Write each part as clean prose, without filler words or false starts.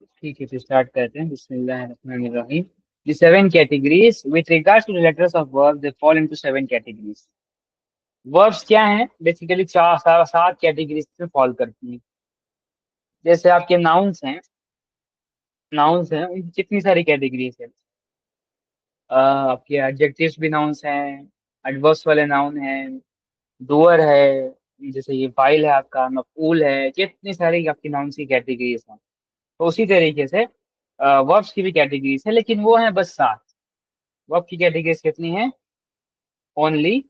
ठीक है, तो स्टार्ट करते हैं। बिस्मिल्लाहिर्रहमानिर्रहीम। The seven categories with regards to the letters of verbs, they fall into seven categories. Verbs क्या हैं? बेसिकली सात कैटेगरीज में फॉल करती हैं। जैसे आपके नाउन्स हैं, उनकी कितनी सारी कैटेगरीज है। आपके एडजेक्टिव्स भी नाउन्स हैं, एडवर्ब्स वाले नाउन हैं, डूअर है, जैसे ये फाइल है आपका, मफऊल है, कितनी सारी आपकी नाउन्स की कैटेगरीज हैं। तो उसी तरीके से वर्ब्स की भी कैटेगरीज है, लेकिन वो है बस सात। वर्ब की कैटेगरीज कितनी है? Only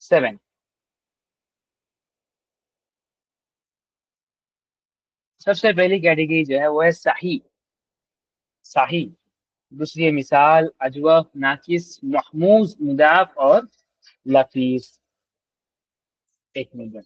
seven. सबसे पहली कैटेगरी जो है वो है सही। सही। दूसरी है मिसाल, अजवफ, नाकिस, महमूज, मुदाफ और लफीस। एक minute.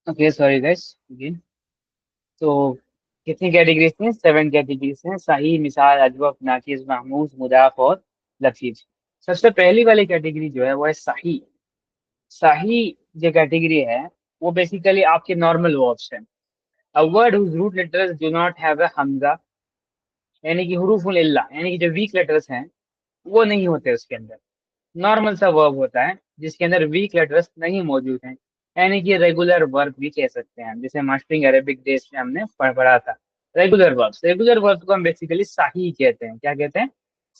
Okay, sorry guys again. तो कितनी कैटेगरीज थी? सेवन कैटेगरीज हैं। सही, मिसाल, अजवफ, नाकिस, महमूज, मुदाफ और लफीज। सबसे पहली वाली कैटेगरी जो है वो है सही। सही जो कैटेगरी है वो बेसिकली आपके नॉर्मल वर्ब्स हैं। A word whose root letters do not have a हमजा, यानी कि हुरूफुल इल्ला, यानी कि जो वीक लेटर्स हैं वो नहीं होते उसके अंदर। नॉर्मल सा वर्ब होता है जिसके अंदर वीक लेटर्स नहीं मौजूद हैं, यानी कि रेगुलर वर्ब भी कह सकते हैं हम, जैसे मास्टरिंग अरेबिक डेज में हमने पढ़ा था। रेगुलर वर्ब्स को हम बेसिकली साही कहते हैं। क्या कहते हैं?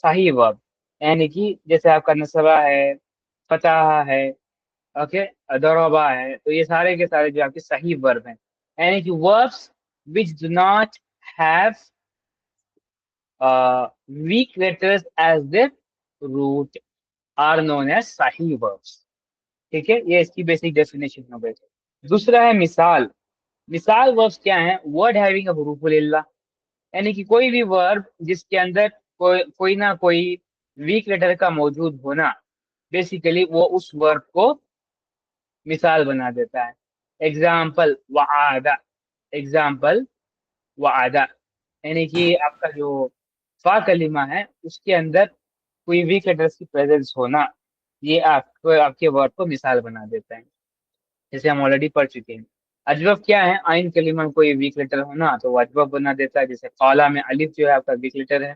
साही वर्ब। यानी कि जैसे आपका नसबा है, फताहा है, ओके, दरोबा है, तो ये सारे के सारे जो आपके सही वर्ब हैं, यानी कि verbs which do not have weak letters as their root are known as सही वर्ब्स। ठीक है, ये इसकी बेसिक डेफिनेशन हो गई। दूसरा है मिसाल। मिसाल वर्ब्स क्या है? वर्ड हैविंग अ हुरूफुल इल्ला, यानी कि कोई भी वर्ब जिसके अंदर कोई ना कोई वीक लेटर का मौजूद होना, बेसिकली वो उस वर्ब को मिसाल बना देता है। एग्जाम्पल वआदा। एग्जाम्पल वआदा, यानी कि आपका जो फा कलिमा है उसके अंदर कोई वीक लेटर्स की प्रेजेंस होना, ये आपको आपके वर्ड को मिसाल बना देता है, जैसे हम ऑलरेडी पढ़ चुके हैं। अजवब क्या है? आइन कलिमा में कोई वीक लेटर होना तो वो अजवब बना देता है, जैसे कौला में अलिफ जो है आपका वीक लेटर है।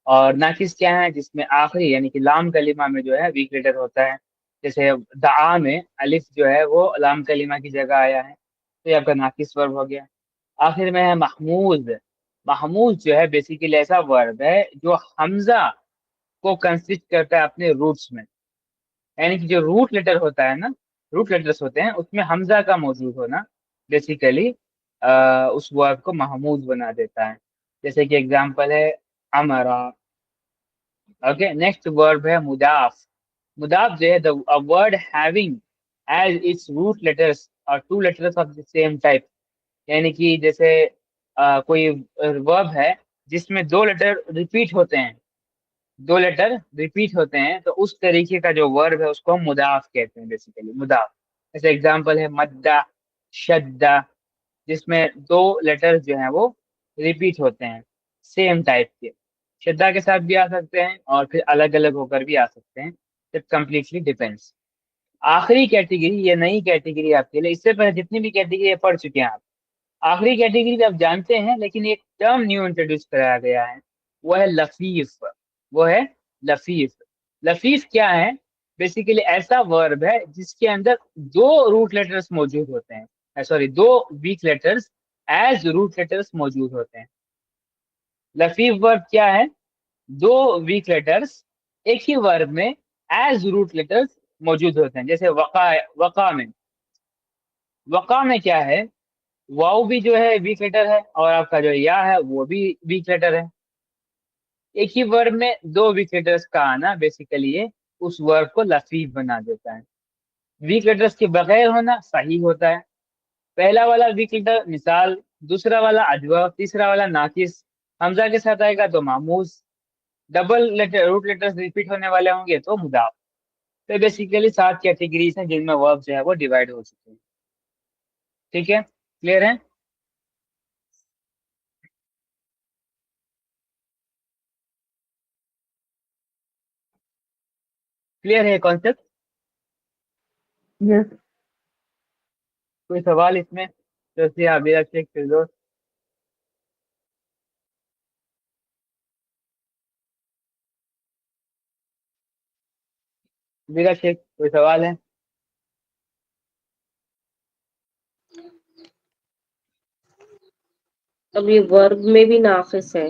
और नाकिस क्या है? जिसमें आखिरी यानी कि लाम कलिमा में जो है वीक लेटर होता है, जैसे दआ में अलिफ जो है वो लाम कलिमा की जगह आया है, तो ये आपका नाकिस वर्ब हो गया। आखिर में है महमूद। महमूद जो है बेसिकली ऐसा वर्ब है जो हमजा को कंसिस्ट करता है अपने रूट्स में, यानी कि जो रूट लेटर होता है ना, रूट लेटर्स होते हैं उसमें हमजा का मौजूद होना बेसिकली उस वर्ब को महमूद बना देता है। जैसे कि एग्जांपल है अमरा। ओके, नेक्स्ट वर्ब है मुदाफ। मुदाफ जो है the word having as its root letters और two letters of the same type, यानी कि जैसे कोई वर्ब है जिसमें दो लेटर रिपीट होते हैं, दो लेटर रिपीट होते हैं, तो उस तरीके का जो वर्ब है उसको हम मुदाफ कहते हैं, बेसिकली मुदाफ। जैसे एग्जांपल है मद्दा, शद्दा, जिसमें दो लेटर्स जो हैं वो रिपीट होते हैं सेम टाइप के। शद्दा के साथ भी आ सकते हैं और फिर अलग अलग होकर भी आ सकते हैं, इट कम्प्लीटली डिपेंड्स। आखिरी कैटेगरी, ये नई कैटेगरी आपके लिए, इससे पहले जितनी भी कैटेगरी पढ़ चुके हैं आप, आखिरी कैटेगरी भी आप जानते हैं, लेकिन एक टर्म न्यू इंट्रोड्यूस कराया गया है, वो है लफीफ। वो है लफीफ। लफीफ क्या है? बेसिकली ऐसा वर्ब है जिसके अंदर दो रूट लेटर्स मौजूद होते हैं, सॉरी, दो weak letters as root letters मौजूद होते हैं। लफीफ वर्ब क्या है? दो वीक लेटर्स एक ही वर्ब में एज रूट लेटर्स मौजूद होते हैं, जैसे वका। वका में वका में क्या है? वाउ भी जो है वीक लेटर है और आपका जो या है वो भी वीक लेटर है। एक ही वर्ब में दो वीक लेटर्स का आना बेसिकली ये उस वर्ब को लफीफ बना देता है। वीक लेटर्स के बगैर होना सही होता है। पहला वाला वीक लेटर मिसाल, दूसरा वाला अजवा, तीसरा वाला नाकिस, हमजा के साथ आएगा तो मामूज, double letter root letters repeat होने वाले होंगे तो मुदाफ। तो बेसिकली 7 कैटेगरीज हैं जिनमें वर्ब जो है वो डिवाइड हो चुके हैं। ठीक है, क्लियर है? क्लियर है कॉन्सेप्ट? यस। कोई सवाल इसमें? जैसे आप मेरा चेक कर दो। मेरा चेक, कोई सवाल है? अब ये वर्ब में भी नाकिस है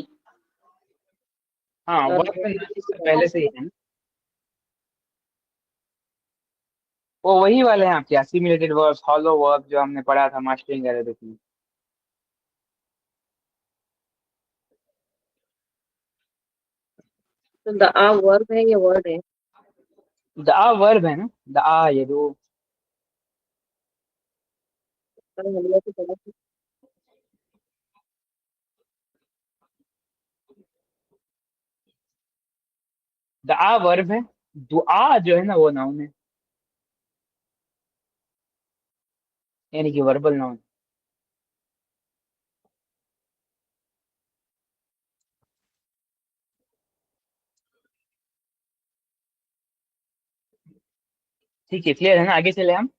हाँ, और वर्ब में नाकिस तो पहले से ही है ना। वो वही वाले हैं आपके असिमिलेटेड वर्ब्स, हॉलो वर्ब जो हमने पढ़ा था मास्टरिंग अरेबिक में। तो द आ वर्ब है या वर्ड है? द आ वर्ब है ना, द आ ये दो। और हमने तो पढ़ा था। द आ वर्ब है, दुआ जो है ना वो नाउन है, यानी कि वर्बल नाउन। ठीक है, क्लियर है ना? आगे चले हम।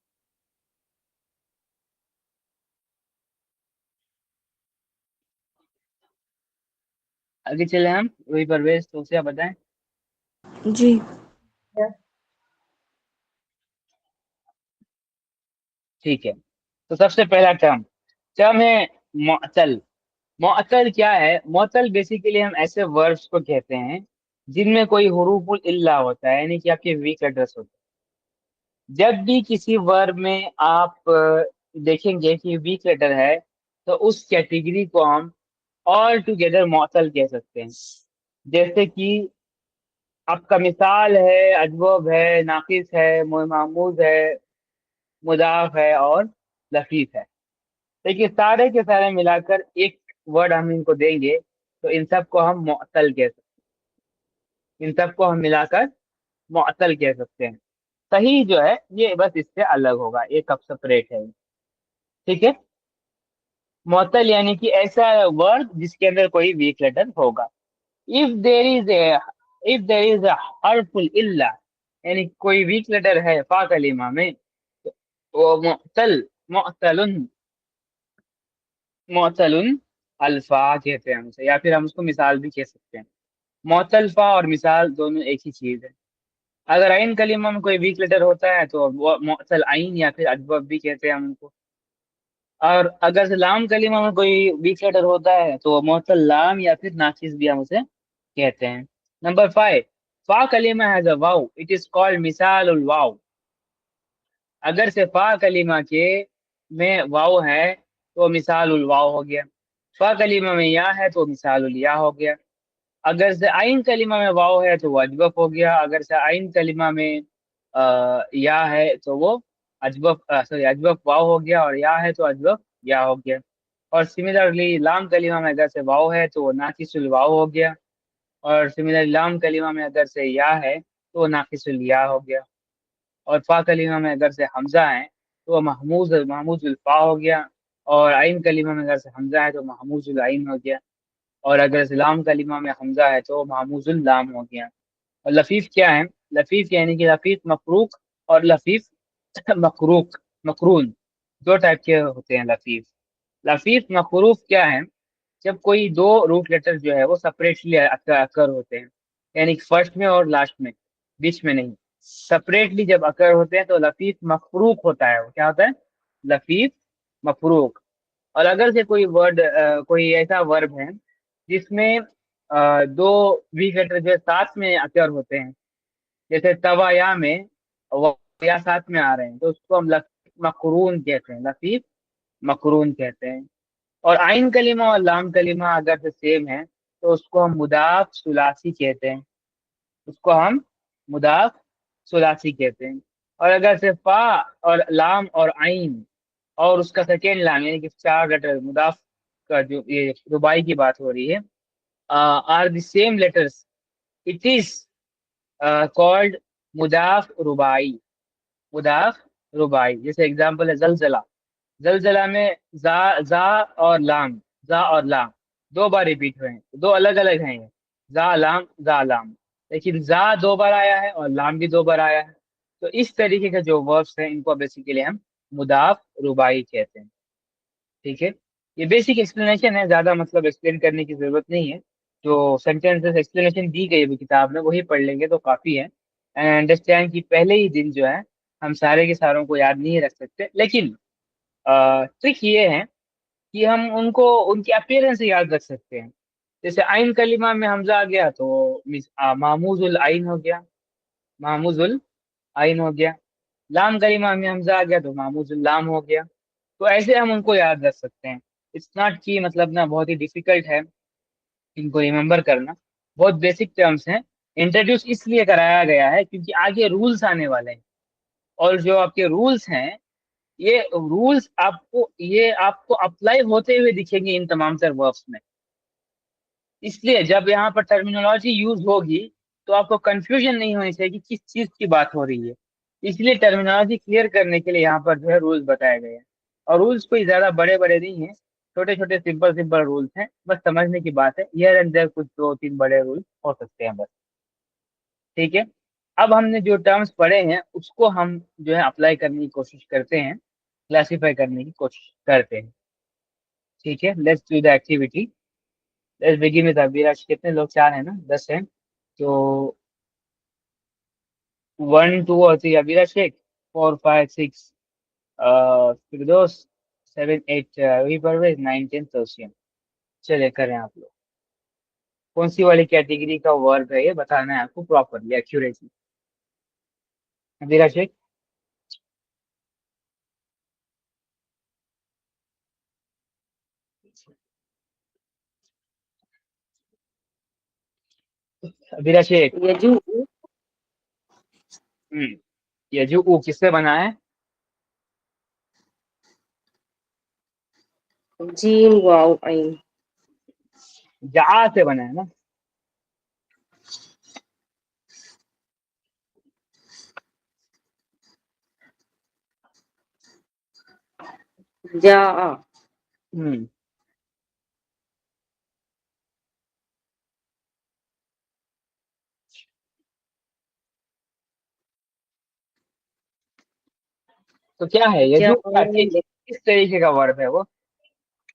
आगे चले हम, वही परवेश तो से आप बताएं। जी। ठीक है, तो सबसे पहला टर्म, टर्म है मुअत्तल। मुअत्तल क्या है? मुअत्तल बेसिकली हम ऐसे वर्ब्स को कहते हैं जिनमें कोई हुरूफुल इल्ला होता है, यानी कि आपके वीक लेटर्स होते हैं। जब भी किसी वर्ब में आप देखेंगे कि वीक लेटर है, तो उस कैटेगरी को हम ऑल टुगेदर मुअत्तल कह सकते हैं। जैसे कि आपका मिसाल है, अजवब है, नाकिस है, महमूद है, मुदाफ है और लफीफ है। देखिए सारे के सारे मिलाकर एक वर्ड हम इनको देंगे तो इन सबको हम मुअत्तल कह सकते हैं। इन सबको हम मिलाकर मुअत्तल कह सकते हैं। सही जो है ये बस इससे अलग होगा, ये कब सेपरेट है। ठीक है, मुअत्तल यानी कि ऐसा वर्ड जिसके अंदर कोई वीक लेटर होगा। If there is a if there is a हर्फुल इल्ला, यानी कोई वीक लेटर है फा कलीमा में, तो वो मुअत्तल, मुअत्तलुन, मुअत्तलुन अल्फा कहते हैं हम उसे, या फिर हम उसको मिसाल भी कह सकते हैं। मुअत्तल फा और मिसाल दोनों एक ही चीज है। अगर आइन कलीमा में कोई वीक लेटर होता है तो वो मुअत्तल आइन या फिर अजवब भी कहते हैं हम उनको। और अगर से लाम कलीमा में कोई वीक लेटर होता है तो मुअत्तल लाम या फिर नाकिस भी हम उसे कहते हैं। नंबर 5, फा कलीमा हैज अ वाव, इट इज कॉल्ड मिसालुल वाव। अगर से फा कलीमा के में वाव है तो मिसालुल वाव हो गया। फा कलीमा में या है तो मिसालुल या हो गया। अगर से आइन कलीमा में वाव है तो वो अजवफ हो गया। अगर से आइन कलीमा में या है तो वो अजवफ, सॉरी अजवफ वाव हो गया, और या है तो अजवफ या हो गया। और सिमिलरली लाम कलीमा में अगर से वाव है तो वो नाकिसुल वाव हो गया। और सिमिलरली लाम कलीमा में अगर से या है तो वो नाकिसुल या हो गया। और फा कलीमा में अगर से हमजा है तो वो महमूजुल फा हो गया। और आइन कलीमा में अगर से हमजा है तो महमूजुल आइन हो गया। और अगर से लाम कलीमा में हमजा है तो महमूजुल लाम हो गया। और लफीफ क्या है? लफीफ यानी कि लफीफ मफरूक और लफीफ मकरूक, मकरून, दो टाइप के होते हैं लफीफ। लफीफ मकरूक क्या है? जब कोई दो रूट लेटर जो है वो सेपरेटली अकर होते हैं, यानी कि फर्स्ट में और लास्ट में, बीच में नहीं, सेपरेटली जब अकर होते हैं तो लफीफ मफरूक होता है। वो क्या होता है? लफीफ मफरूक। और अगर से कोई वर्ड, कोई ऐसा वर्ब है जिसमें दो वीक लेटर जो है साथ में अकर होते हैं, जैसे तवाया में वो या साथ में आ रहे हैं, तो उसको हम लफीफ मकरून कहते हैं, लफीफ मकरून कहते हैं। और आइन कलीमा और लाम कलीमा अगर से सेम है तो उसको हम मुदाफ सुलासी कहते हैं। उसको हम मुदाफ सुलासी कहते हैं। और अगर से फा और लाम और आइन और उसका सेकेंड लाम यानी कि 4 लेटर मुदाफ का जो ये रुबाई की बात हो रही है, are the same letters, it is called मुदाफ रुबाई। मुदाफ रुबाई जैसे एग्जांपल है जलजला। जलजला में जा और लाम, जा और लाम 2 बार रिपीट हुए हैं, दो अलग अलग हैं ये, जा लाम, लेकिन जा 2 बार आया है और लाम भी 2 बार आया है। तो इस तरीके के जो वर्ब्स हैं इनको बेसिकली हम मुदाफ रुबाई कहते हैं। ठीक है, ये बेसिक एक्सप्लेनेशन है, ज्यादा मतलब एक्सप्लेन करने की जरूरत नहीं है। जो सेंटेंसेस एक्सप्लेनेशन दी गई है किताब में वही पढ़ लेंगे तो काफी है। एंड अंडरस्टैंड कि पहले ही दिन जो है हम सारे के सारों को याद नहीं रख सकते, लेकिन ट्रिक ये है कि हम उनको उनके अपीयरेंस से याद रख सकते हैं। जैसे आइन कलिमा में हमजा आ गया तो महमूजुल आइन हो गया, महमूजुल आइन हो गया। लाम कलिमा में हमजा आ गया तो महमूजुल लाम हो गया। तो ऐसे हम उनको याद रख सकते हैं। इट्स नॉट की मतलब ना बहुत ही डिफिकल्ट है इनको रिमेम्बर करना, बहुत बेसिक टर्म्स हैं। इंट्रोड्यूस इसलिए कराया गया है क्योंकि आगे रूल्स आने वाले हैं, और जो आपके रूल्स हैं ये रूल्स आपको अप्लाई होते हुए दिखेंगे इन तमाम तर वर्ब्स में। इसलिए जब यहाँ पर टर्मिनोलॉजी यूज होगी तो आपको कंफ्यूजन नहीं होनी चाहिए कि किस चीज की बात हो रही है। इसलिए टर्मिनोलॉजी क्लियर करने के लिए यहाँ पर जो है रूल्स बताए गए हैं। और रूल्स कोई ज्यादा बड़े बड़े नहीं है, छोटे छोटे सिंपल सिंपल रूल्स हैं, बस समझने की बात है। हियर एंड देयर कुछ 2-3 बड़े रूल्स हो सकते हैं बस। ठीक है, अब हमने जो टर्म्स पढ़े हैं उसको हम जो है अप्लाई करने की कोशिश करते हैं, क्लासीफाई करने की कोशिश करते हैं। ठीक है, let's do the activity. Let's begin with Aviraj. कितने लोग? 4 है ना, 10 है तो 1 2 और 3 अविराज शेख, 4 5 6 फिरदौस, 7 8 रवि परवेज, 9 10 तोसियम। चलिए करें आप लोग। कौन सी वाली कैटेगरी का वर्ब है ये बताना है आपको प्रॉपरली एक्यूरेटली। अविराज शेख। अविराज शेख। यजु ये जो ऊ किससे बना है? जीन वाव आइन जा से बना है ना। जा हम्म तो क्या है ये जा जो किस तरीके का वर्ब है वो?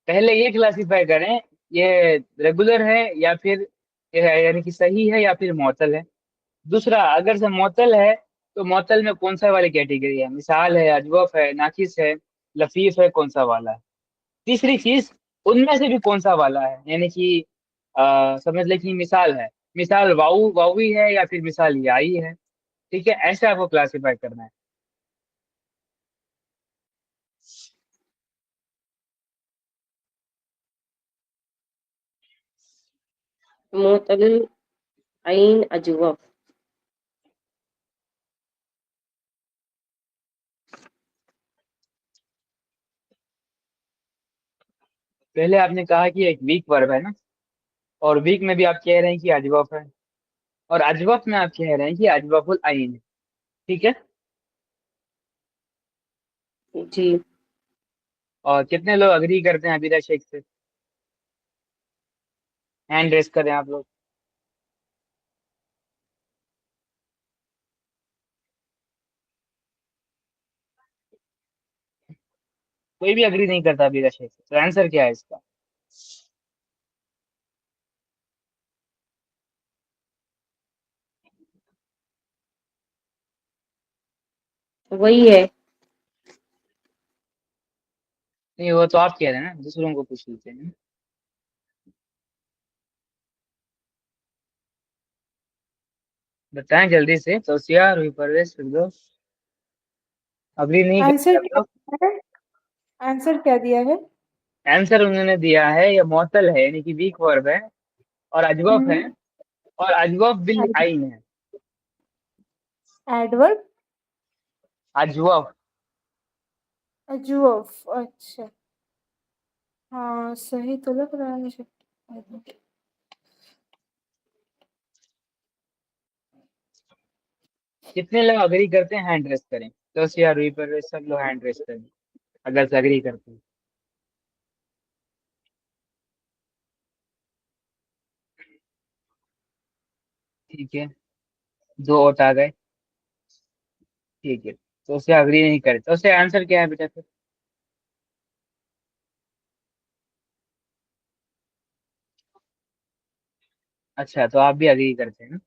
पहले ये क्लासिफाई करें, ये रेगुलर है या फिर यानी कि सही है या फिर मौतल है। दूसरा, अगर से मौतल है तो मौतल में कौन सा वाली कैटेगरी है? मिसाल है, अजवफ है, नाकिस है, लफीफ है, कौन सा वाला है? तीसरी चीज, उनमें से भी कौन सा वाला है, यानी कि समझ ले कि मिसाल है, मिसाल वाऊ वावी है या फिर मिसाल याई है। ठीक है, ऐसे आपको क्लासिफाई करना है। मुतल आइन अजवफ पहले आपने कहा कि एक वीक वर्ब है ना, और वीक में भी आप कह रहे हैं कि अजवफ है, और अजवफ में आप कह रहे हैं कि अजवफुल आइन है। ठीक है, जी। और कितने लोग अग्री करते हैं अबीरा शेख से? हैंड रेस करें आप लोग। कोई भी अग्री नहीं करता अबीरा शेख से, तो आंसर क्या है इसका? वही है। नहीं, वो तो आप कह रहे हैं ना, दूसरों को पूछ लेते हैं। बताएं जल्दी से, तोसिया, रूही परवेज, फिरदौस। अग्री नहीं करते आंसर आप क्या लोग? दिया है? आंसर क्या दिया है? आंसर उन्होंने दिया है, ये मौतल है यानी कि वीक वर्ब है, और अजवफ है, हम्म। और अजवफ बिल आइन है। एडवर्ब। अजवफ। अजूफ, अच्छा। हाँ, सही तो लग रहा है मुझे। कितने लोग अग्री करते हैं हैंड रेस करें, तो यार रूही पर सब लोग हैंड रेस करें अगर से अग्री करते हैं। ठीक है, दो वोट आ गए। ठीक है, तो उसे अग्री नहीं करे, तो उसे आंसर क्या है बेटा फिर? अच्छा, तो आप भी अग्री करते हैं ना?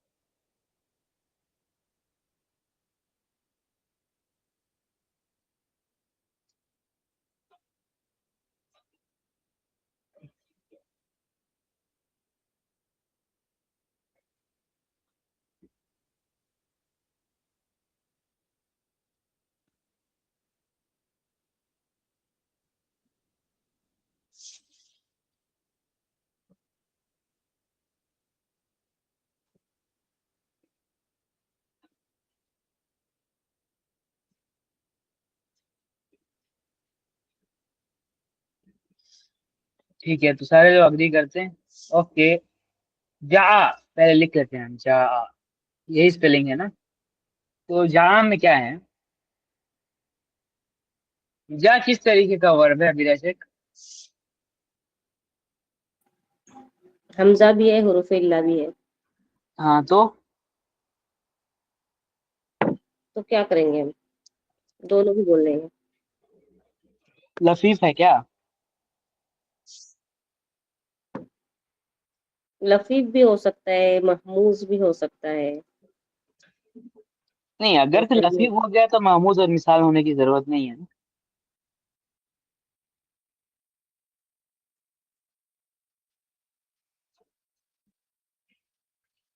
ठीक है, तो सारे लोग अग्री करते हैं। ओके। जा, पहले लिख लेते हैं हम, जा। यही स्पेलिंग है ना? तो जा में क्या है? जा किस तरीके का वर्ब है अभिलाषक? हमजा भी है, हुरूफ इल्ला भी है। हाँ, तो तो क्या करेंगे हम? दोनों भी बोल लेंगे। लफीफ है क्या? लफीफ भी हो सकता है, महमूज भी हो सकता है। नहीं, अगर तो से सही है। लफीफ हो गया तो महमूद और मिसाल होने की जरूरत नहीं है ना।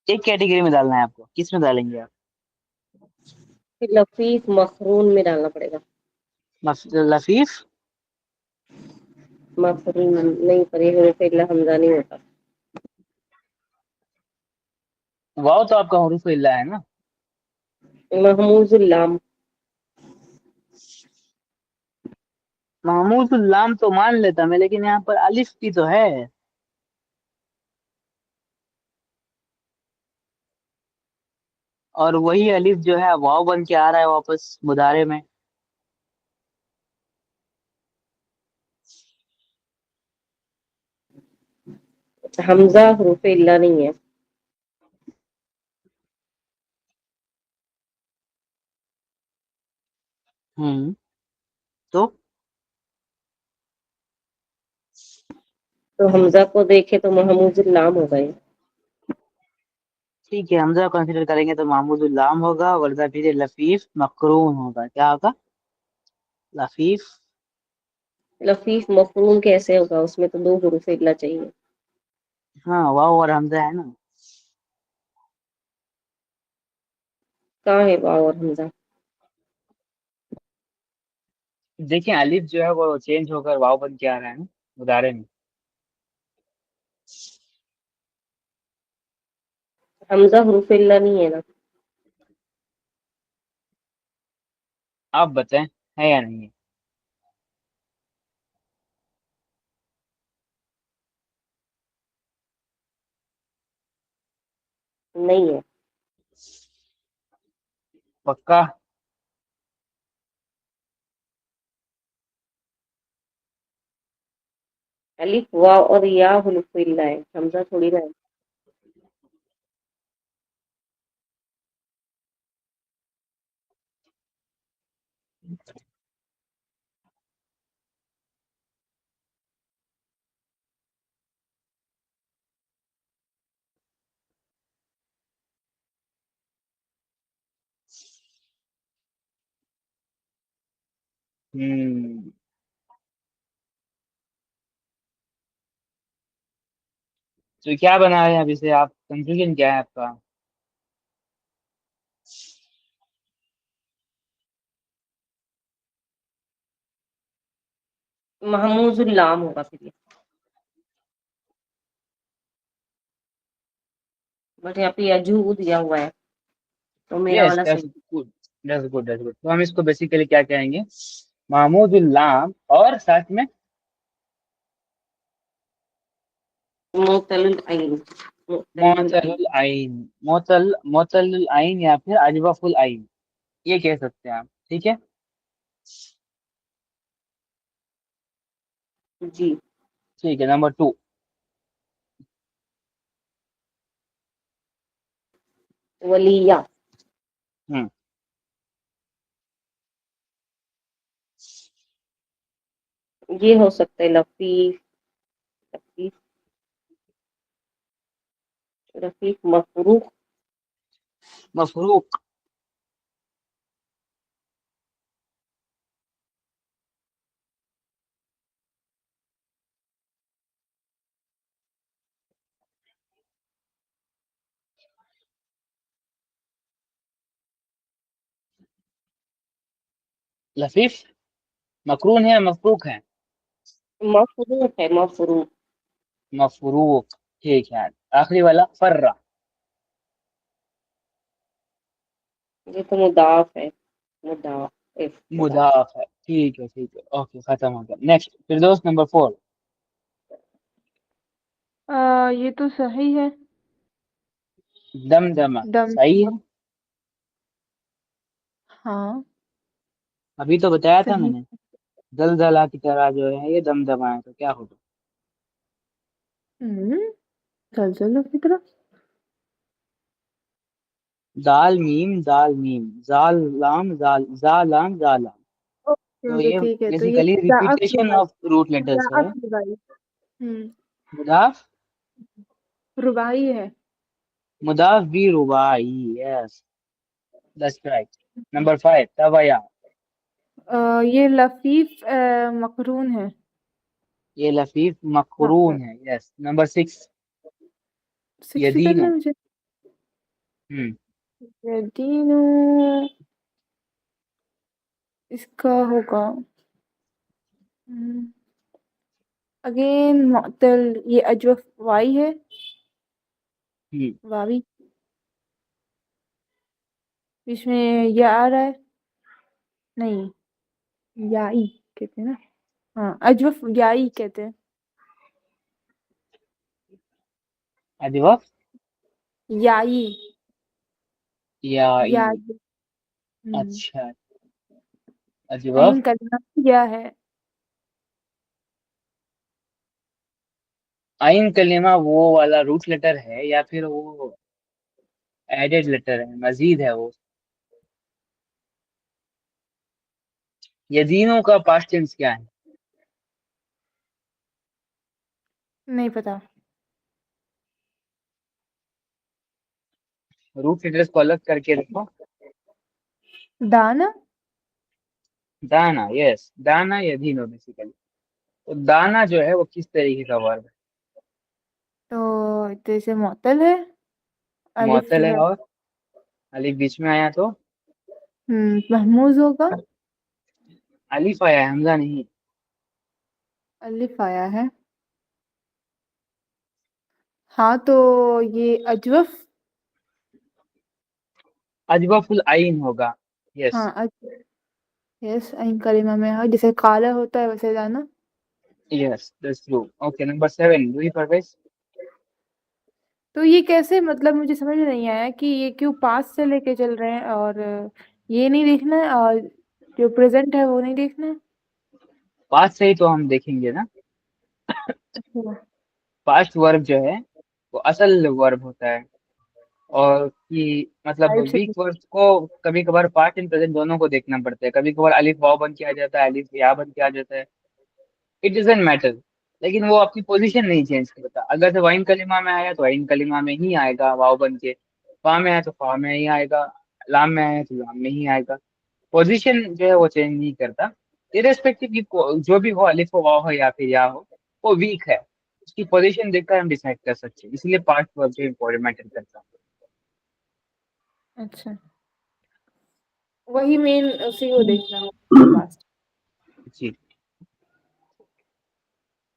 एक कैटेगरी में डालना है आपको, किस में डालेंगे आप? फिर लफीफ मखरून में डालना पड़ेगा। लफीफ। मखरून नहीं, पर ये हुरूफ इल्ला हमजा नहीं होता। वाव तो आपका हरूफ इल्ला है ना? महमूजुल लाम। महमूद लाम तो मान लेता मैं, लेकिन यहाँ पर अलिफ भी तो है। और वही अलिफ जो है वाव बन के आ रहा है वापस मुदारे में। हमजा हुरूफ इल्ला नहीं है। हम्म। तो तो हमजा को देखे तो महमूजुल लाम हो गए। ठीक है, हमजा कंसीडर करेंगे तो महमूद लाम होगा, वरना फिर लफीफ मकरून होगा। क्या होगा? लफीफ। लफीफ मखरून कैसे होगा? उसमें तो दो हुरूफ इल्ला चाहिए। हाँ, वाव और हमजा है ना। कहाँ है वाव और हमजा? देखिए, अलिफ जो है वो चेंज होकर वाव बन के आ रहा है ना मुदारे में। हमजा हुरूफ इल्ला नहीं है ना। आप बताएं, है या नहीं है? नहीं है। पक्का? अलिफ वाव और या हुरूफ इल्ला है, हमजा थोड़ी ना है। हम्म। तो क्या बना रहे हैं अभी से आप? कंफ्यूजन क्या है आपका? महमूजुल लाम होगा फिर ये। बट यहाँ पे यजू दिया हुआ है, तो मेरा यस, वाला दैट्स सही। Good, that's good, that's good. तो हम इसको बेसिकली क्या कहेंगे, महमूदुल लाम, और साथ में मुतल आइन, मुतल आइन। मोतलुल आइन, मोतलुल आइन या फिर अजवफुल आइन, ये कह सकते हैं आप, ठीक है। जी। ठीक है, नंबर 2। वलिया, हम्म ये हो सकता है लफीफ, लफीफ, रफीक, मफरूक। मफरूक, लफीफ, मकरून है, मफरूक है, मफरूक है, मफरूक। मफरूक, ठीक है। आखिरी वाला फर्रा, ये तो मुदाफ है, मुदाफ, मुदाफ। मुदाफ है, ठीक है, ठीक है, ओके, खत्म हो गया। नेक्स्ट फिरदौस, नंबर 4। ये तो सही है। दमदमा, दम। सही है। हाँ। अभी तो बताया था सही। मैंने, दलदला की तरह जो है ये दमदमा है, तो क्या होगा। हम्म। जलजला की तरह। दाल मीम जाल लाम जाल जा लाम जा लाम, ओके तो ओके, ये ठीक है, तो ये बेसिकली जाअफ रिपीटेशन रुबाई। ऑफ रूट लेटर्स है। जाअफ रुबाई। हम्म। मुदाफ, रुबाई है। मुदाफ भी रुबाई, यस, दैट्स राइट। नंबर 5, तवया, ये लफीफ मकरून है। ये लफीफ हाँ। मकरून है, यस। नंबर 6, 6 करना यदीनो, है मुझे। हम्म दीनू। इसका होगा। अगेन मुअत्तल, ये अजवफ वाई है। हम्म वावी। इसमें ये आ रहा है। नहीं। याई कहते हैं ना। हाँ, अजवफ याई कहते हैं। अजवफ, याई। याई, याई। अच्छा, आइन अजवफ। कलमा या है। आइन कलीमा वो वाला रूट लेटर है या फिर वो एडेड लेटर है, मजीद है वो। यदीनों का पास्ट टेंस क्या है। नहीं पता। रूट लेटर्स को अलग करके रखो। दाना। दाना, यस, दाना यदीनो बेसिकली। तो दाना जो है वो किस तरीके का वर्ब है। तो जैसे मुअत्तल है। अलिफ मुअत्तल जो है, है। और अलिफ बीच में आया तो महमूज होगा। अलिफ आया है, हमजा नहीं। अलिफ आया है। हाँ, तो ये अजवफ। अजवफुल आइन होगा, यस। हाँ, यस, आइन कलिमा में है, जैसे काला होता है वैसे दाना। Yes, that's true. Okay, number 7, Roohi Parvez. तो ये कैसे, मतलब मुझे समझ में नहीं आया कि ये क्यों पास से लेके चल रहे हैं, और ये नहीं देखना है, और जो प्रेजेंट है वो नहीं देखना है। पास्ट से ही तो हम देखेंगे ना। अच्छा। पास्ट वर्ब जो है वो असल वर्ब होता है, और कि मतलब टाइप से वीक वर्ड्स को कभी कभार पास्ट एंड प्रेजेंट दोनों को देखना पड़ता है। कभी कभार अलिफ वाव बन के आ जाता है, अलिफ या बन के आ जाता है, इट डजंट मैटर। लेकिन वो अपनी पोजीशन नहीं चेंज करता। अगर से वाइन कलिमा में आया तो वाइन कलिमा में ही आएगा वाव बन के, फा में आया तो फा में ही आएगा, लाम में आया तो लाम में ही आएगा। पोजीशन जो है वो चेंज नहीं करता, इरेस्पेक्टिव की जो भी हो, अलिफ हो, वाव हो या फिर या हो, वो वीक है, उसकी पोजीशन देखकर हम डिसाइड कर सकते हैं। इसलिए पास्ट वर्ब जो इम्पोर्टेंट मैटर करता है। अच्छा, वही मेन उसी को देखना होगा पास। जी,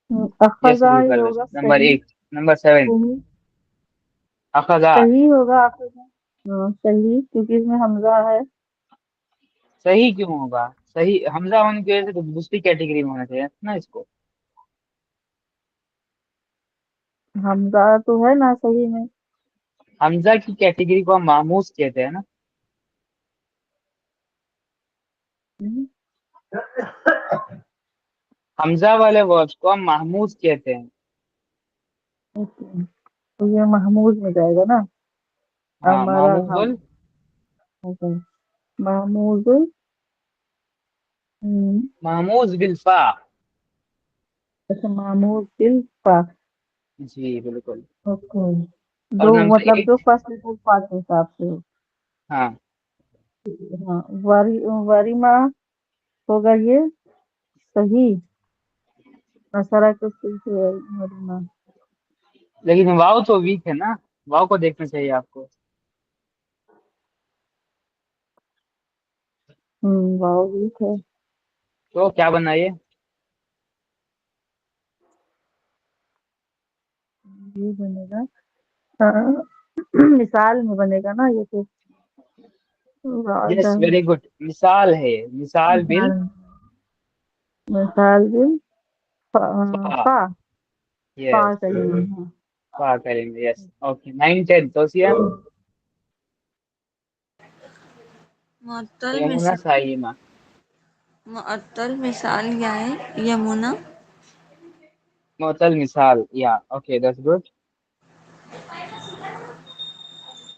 यस, अखजा, रूही ये परवेज। होगा नंबर सही। 8, नंबर 7। हम्म, अखजा। सही होगा आखिर में। हाँ सही, क्योंकि इसमें हमजा है। सही क्यों होगा? सही हमजा होने की वजह से तो दूसरी कैटेगरी में होना चाहिए ना इसको। हमजा तो है ना सही में। हमजा की कैटेगरी को हम मामूज कहते हैं ना। हम्म, हमजा वाले वर्ड्स को हम महमूज कहते हैं। ओके। तो ये महमूद में जाएगा ना। हाँ, हमारा हम। मामूजुल। ओके। महमूद। हम्म। महमूज बिल्फा। अच्छा, महमूद बिल फा। जी बिल्कुल। ओके। और जो नंबर मतलब जो 8। फर्स्ट लेटर फा के हिसाब से हो। हाँ। हाँ। वरीमा होगा ये सही। नसरा के फिर से वरीमा। लेकिन वाव तो वीक है ना, वाव को देखना चाहिए आपको। वाह ठीक है। तो क्या बनाइए? ये बनेगा। हाँ, मिसाल में बनेगा ना ये तो। यस, वादा। Very good. मिसाल है, मिसाल बिल मिसाल। मिसाल बिल फा। फा। फा। फा यस, सही है हाँ। फा करेंगे। Yes, okay. 9 10 तोसिया। मुअत्तल यमुना मिसाल। साइमा। मुअत्तल मिसाल क्या है? यमुना। मुअत्तल मिसाल, या ओके, दैट्स गुड।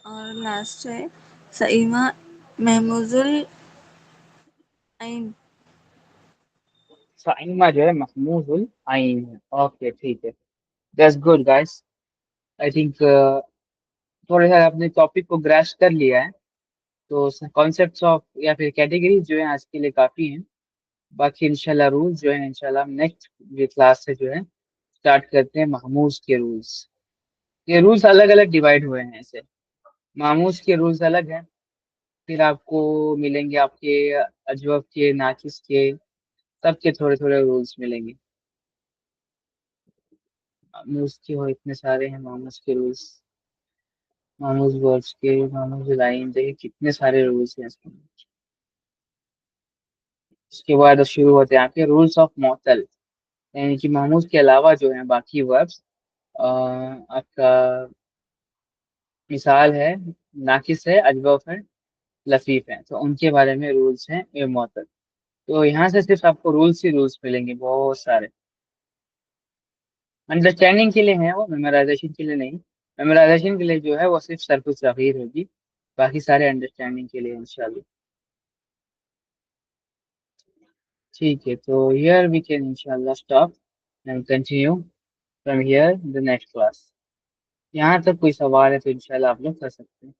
और लास्ट है सईमा महमूजुल ऐन। साइमा जो है महमूजुल आइन है। ओके, ठीक है। That's good guys. I think थोड़ा सा आपने टॉपिक को ग्रास्प कर लिया है। तो कॉन्सेप्ट्स ऑफ या फिर कैटेगरीज जो है आज के लिए काफी हैं। बाकी इंशाल्लाह रूल्स जो है, इंशाल्लाह हम नेक्स्ट क्लास से जो है स्टार्ट करते हैं महमूज के रूल्स। ये रूल्स अलग अलग डिवाइड हुए हैं ऐसे। महमूज के रूल्स अलग हैं। फिर आपको मिलेंगे आपके अजवब के, नाकिस के, सबके थोड़े थोड़े रूल्स मिलेंगे। महमूज के हो इतने सारे हैं महमूज के रूल्स। महमूज वर्ड्स के, महमूज लाइन, देखिए कितने सारे रूल्स हैं इसमें। उसके बाद शुरू होते हैं आपके रूल्स ऑफ मॉतल। यानी कि महमूज के अलावा जो है बाकी वर्ब्स आपका मिसाल है, नाकिस है, अजवफ है, लफीफ है, तो उनके बारे में रूल्स हैं ए मॉतल। तो यहाँ से सिर्फ आपको रूल्स ही रूल्स मिलेंगे बहुत सारे। अंडरस्टैंडिंग के लिए है वो, मेमोराइजेशन के लिए नहीं। मेमोराइजेशन के लिए जो है वो सिर्फ सरकुल सगीर होगी। बाकी सारे अंडरस्टैंडिंग के लिए इंशाल्लाह। ठीक है, तो हियर वी कैन इंशाल्लाह stop and continue from here the next class. यहाँ तक कोई सवाल है तो इंशाल्लाह आप लोग कर सकते हैं।